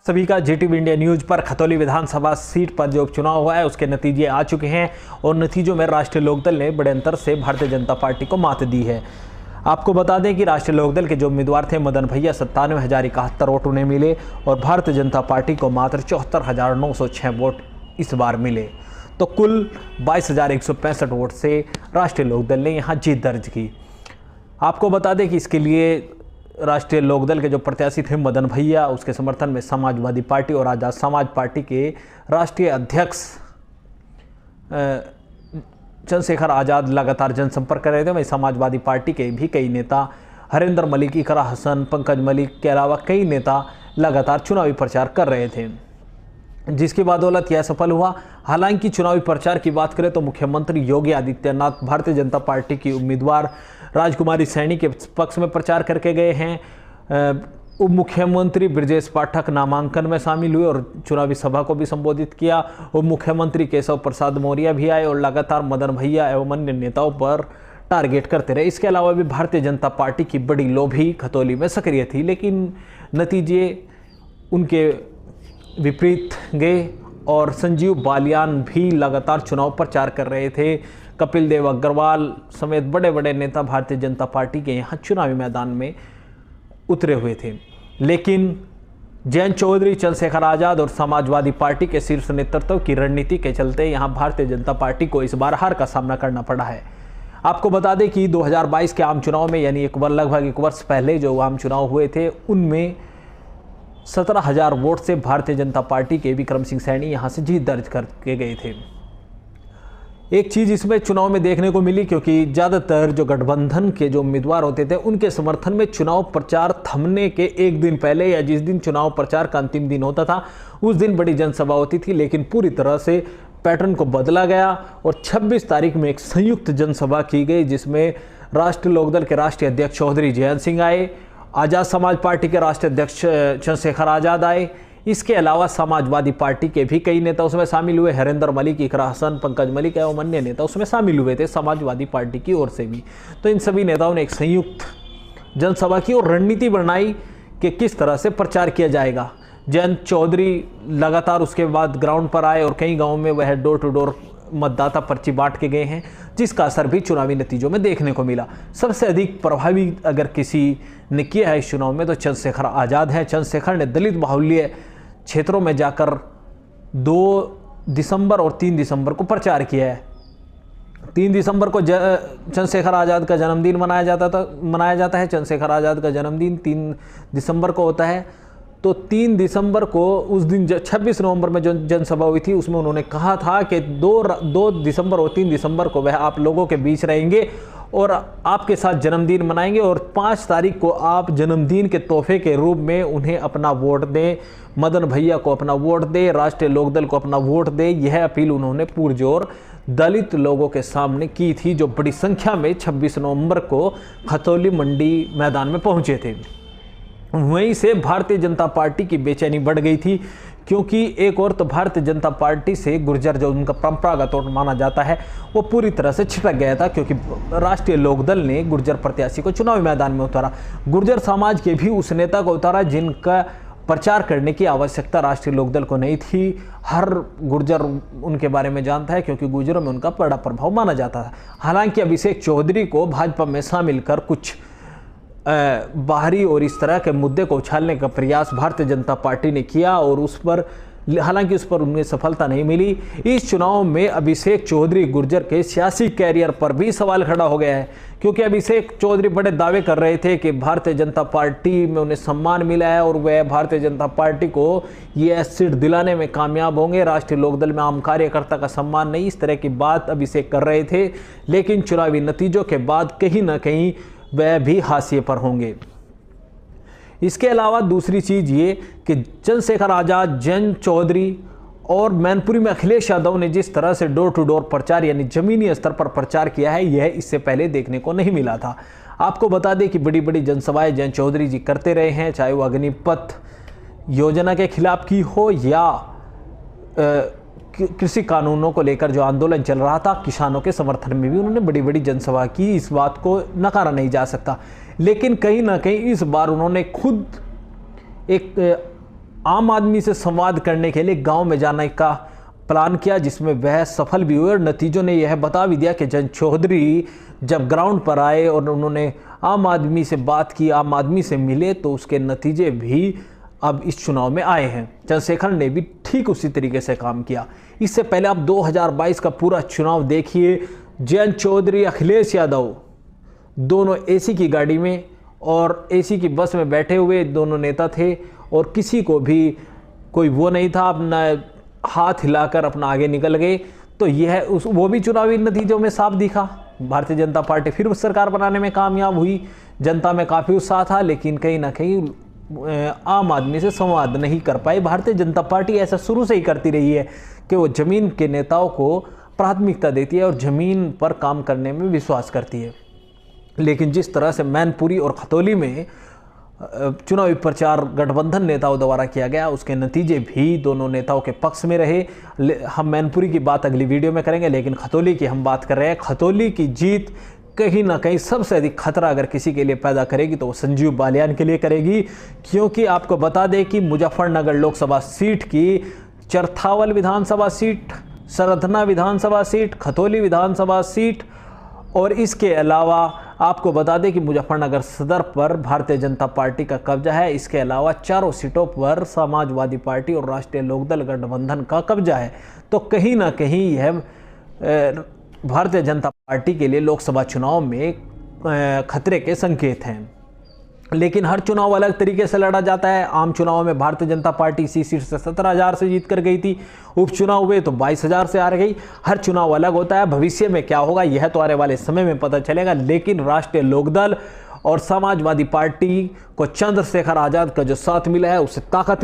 सभी का Zee TV India news पर खतौली विधानसभा सीट पर जो उपचुनाव हुआ है उसके नतीजे आ चुके हैं और नतीजों में राष्ट्रीय लोकदल ने बड़े अंतर से भारतीय जनता पार्टी को मात दी है। आपको बता दें कि राष्ट्रीय लोकदल के जो उम्मीदवार थे मदन भैया 97,071 वोट उन्हें मिले और भारतीय जनता पार्टी को मात्र 74,906 वोट इस बार मिले। तो कुल 22,165 वोट से राष्ट्रीय लोकदल ने यहाँ जीत दर्ज की। आपको बता दें कि इसके लिए राष्ट्रीय लोकदल के जो प्रत्याशी थे मदन भैया, उसके समर्थन में समाजवादी पार्टी और आज़ाद समाज पार्टी के राष्ट्रीय अध्यक्ष चंद्रशेखर आज़ाद लगातार जनसंपर्क कर रहे थे। वहीं समाजवादी पार्टी के भी कई नेता हरिंदर मलिक, इकरा हसन, पंकज मलिक के अलावा कई नेता लगातार चुनावी प्रचार कर रहे थे, जिसकी बदौलत यह सफल हुआ। हालांकि चुनावी प्रचार की बात करें तो मुख्यमंत्री योगी आदित्यनाथ भारतीय जनता पार्टी की उम्मीदवार राजकुमारी सैनी के पक्ष में प्रचार करके गए हैं। उप मुख्यमंत्री ब्रजेश पाठक नामांकन में शामिल हुए और चुनावी सभा को भी संबोधित किया। उप मुख्यमंत्री केशव प्रसाद मौर्य भी आए और लगातार मदन भैया एवं अन्य नेताओं पर टारगेट करते रहे। इसके अलावा भी भारतीय जनता पार्टी की बड़ी लोभी खतौली में सक्रिय थी, लेकिन नतीजे उनके विपरीत गए और संजीव बालियान भी लगातार चुनाव प्रचार कर रहे थे। कपिल देव अग्रवाल समेत बड़े बड़े नेता भारतीय जनता पार्टी के यहाँ चुनावी मैदान में उतरे हुए थे, लेकिन जयंत चौधरी, चंद्रशेखर आज़ाद और समाजवादी पार्टी के शीर्ष नेतृत्व की रणनीति के चलते यहाँ भारतीय जनता पार्टी को इस बार हार का सामना करना पड़ा है। आपको बता दें कि 2022 के आम चुनाव में यानी लगभग एक वर्ष पहले जो आम चुनाव हुए थे उनमें 17,000 वोट से भारतीय जनता पार्टी के विक्रम सिंह सैनी यहाँ से जीत दर्ज करके गए थे। एक चीज़ इसमें चुनाव में देखने को मिली, क्योंकि ज़्यादातर जो गठबंधन के जो उम्मीदवार होते थे उनके समर्थन में चुनाव प्रचार थमने के एक दिन पहले या जिस दिन चुनाव प्रचार का अंतिम दिन होता था उस दिन बड़ी जनसभा होती थी, लेकिन पूरी तरह से पैटर्न को बदला गया और 26 तारीख में एक संयुक्त जनसभा की गई, जिसमें राष्ट्रीय लोकदल के राष्ट्रीय अध्यक्ष चौधरी जयंत सिंह आए, आज़ाद समाज पार्टी के राष्ट्रीय अध्यक्ष चंद्रशेखर आज़ाद आए। इसके अलावा समाजवादी पार्टी के भी कई नेता उसमें शामिल हुए। हरिंदर मलिक, इकरा हसन, पंकज मलिक एवं अन्य नेता उसमें शामिल हुए थे समाजवादी पार्टी की ओर से भी। तो इन सभी नेताओं ने एक संयुक्त जनसभा की और रणनीति बनाई कि किस तरह से प्रचार किया जाएगा। जयंत चौधरी लगातार उसके बाद ग्राउंड पर आए और कई गाँव में वह डोर टू डोर मतदाता पर्ची बांट के गए हैं, जिसका असर भी चुनावी नतीजों में देखने को मिला। सबसे अधिक प्रभावी अगर किसी ने किया है इस चुनाव में तो चंद्रशेखर आज़ाद है। चंद्रशेखर ने दलित बाहुल्य क्षेत्रों में जाकर 2 दिसंबर और 3 दिसंबर को प्रचार किया है। 3 दिसंबर को चंद्रशेखर आज़ाद का जन्मदिन मनाया जाता है। चंद्रशेखर आज़ाद का जन्मदिन 3 दिसंबर को होता है। तो 3 दिसंबर को उस दिन 26 नवंबर में जो जनसभा हुई थी उसमें उन्होंने कहा था कि 2 दिसंबर और 3 दिसंबर को वह आप लोगों के बीच रहेंगे और आपके साथ जन्मदिन मनाएंगे और 5 तारीख को आप जन्मदिन के तोहफे के रूप में उन्हें अपना वोट दें, मदन भैया को अपना वोट दें, राष्ट्रीय लोकदल को अपना वोट दें। यह अपील उन्होंने पुरजोर दलित लोगों के सामने की थी, जो बड़ी संख्या में 26 नवंबर को खतौली मंडी मैदान में पहुंचे थे। वहीं से भारतीय जनता पार्टी की बेचैनी बढ़ गई थी, क्योंकि एक और तो भारतीय जनता पार्टी से गुर्जर जो उनका परंपरागत वोट माना जाता है वो पूरी तरह से छिटक गया था, क्योंकि राष्ट्रीय लोकदल ने गुर्जर प्रत्याशी को चुनावी मैदान में उतारा। गुर्जर समाज के भी उस नेता को उतारा जिनका प्रचार करने की आवश्यकता राष्ट्रीय लोकदल को नहीं थी। हर गुर्जर उनके बारे में जानता है, क्योंकि गुर्जरों में उनका बड़ा प्रभाव माना जाता था। हालांकि अभिषेक चौधरी को भाजपा में शामिल कर कुछ बाहरी और इस तरह के मुद्दे को उछालने का प्रयास भारतीय जनता पार्टी ने किया और हालांकि उस पर उन्हें सफलता नहीं मिली। इस चुनाव में अभिषेक चौधरी गुर्जर के सियासी कैरियर पर भी सवाल खड़ा हो गया है, क्योंकि अभिषेक चौधरी बड़े दावे कर रहे थे कि भारतीय जनता पार्टी में उन्हें सम्मान मिला है और वह भारतीय जनता पार्टी को ये सीट दिलाने में कामयाब होंगे। राष्ट्रीय लोकदल में आम कार्यकर्ता का सम्मान नहीं, इस तरह की बात अभिषेक कर रहे थे, लेकिन चुनावी नतीजों के बाद कहीं ना कहीं वह भी हाशिए पर होंगे। इसके अलावा दूसरी चीज़ ये कि चंद्रशेखर आज़ाद, जयंत चौधरी और मैनपुरी में अखिलेश यादव ने जिस तरह से डोर टू डोर प्रचार यानी ज़मीनी स्तर पर प्रचार किया है, यह इससे पहले देखने को नहीं मिला था। आपको बता दें कि बड़ी बड़ी जनसभाएं जयंत चौधरी जी करते रहे हैं, चाहे वो अग्निपथ योजना के खिलाफ की हो या कृषि कानूनों को लेकर जो आंदोलन चल रहा था, किसानों के समर्थन में भी उन्होंने बड़ी बड़ी जनसभा की। इस बात को नकारा नहीं जा सकता, लेकिन कहीं ना कहीं इस बार उन्होंने खुद एक आम आदमी से संवाद करने के लिए गांव में जाने का प्लान किया, जिसमें वह सफल भी हुए और नतीजों ने यह बता भी दिया कि जन चौधरी जब ग्राउंड पर आए और उन्होंने आम आदमी से बात की, आम आदमी से मिले, तो उसके नतीजे भी अब इस चुनाव में आए हैं। चंद्रशेखर ने भी ठीक उसी तरीके से काम किया। इससे पहले आप 2022 का पूरा चुनाव देखिए, जयंत चौधरी, अखिलेश यादव दोनों एसी की गाड़ी में और एसी की बस में बैठे हुए दोनों नेता थे और किसी को भी कोई वो नहीं था, अपना हाथ हिलाकर अपना आगे निकल गए। तो यह वो भी चुनावी नतीजों में साफ दिखा। भारतीय जनता पार्टी फिर सरकार बनाने में कामयाब हुई, जनता में काफ़ी उत्साह था, लेकिन कहीं ना कहीं आम आदमी से संवाद नहीं कर पाई। भारतीय जनता पार्टी ऐसा शुरू से ही करती रही है कि वो ज़मीन के नेताओं को प्राथमिकता देती है और ज़मीन पर काम करने में विश्वास करती है। लेकिन जिस तरह से मैनपुरी और खतौली में चुनावी प्रचार गठबंधन नेताओं द्वारा किया गया, उसके नतीजे भी दोनों नेताओं के पक्ष में रहे। हम मैनपुरी की बात अगली वीडियो में करेंगे, लेकिन खतौली की हम बात कर रहे हैं। खतौली की जीत कहीं ना कहीं सबसे अधिक खतरा अगर किसी के लिए पैदा करेगी तो वो संजीव बालियान के लिए करेगी, क्योंकि आपको बता दें कि मुजफ्फरनगर लोकसभा सीट की चरथावल विधानसभा सीट, सरधना विधानसभा सीट, खतौली विधानसभा सीट और इसके अलावा आपको बता दें कि मुजफ्फरनगर सदर पर भारतीय जनता पार्टी का कब्जा है। इसके अलावा चारों सीटों पर समाजवादी पार्टी और राष्ट्रीय लोकदल गठबंधन का कब्जा है। तो कहीं ना कहीं यह भारतीय जनता पार्टी के लिए लोकसभा चुनाव में खतरे के संकेत हैं। लेकिन हर चुनाव अलग तरीके से लड़ा जाता है। आम चुनाव में भारतीय जनता पार्टी इसी सीट से 17,000 से जीत कर गई थी, उपचुनाव हुए तो 22,000 से हार गई। हर चुनाव अलग होता है। भविष्य में क्या होगा यह तो आने वाले समय में पता चलेगा, लेकिन राष्ट्रीय लोकदल और समाजवादी पार्टी को चंद्रशेखर आजाद का जो साथ मिला है उससे ताकत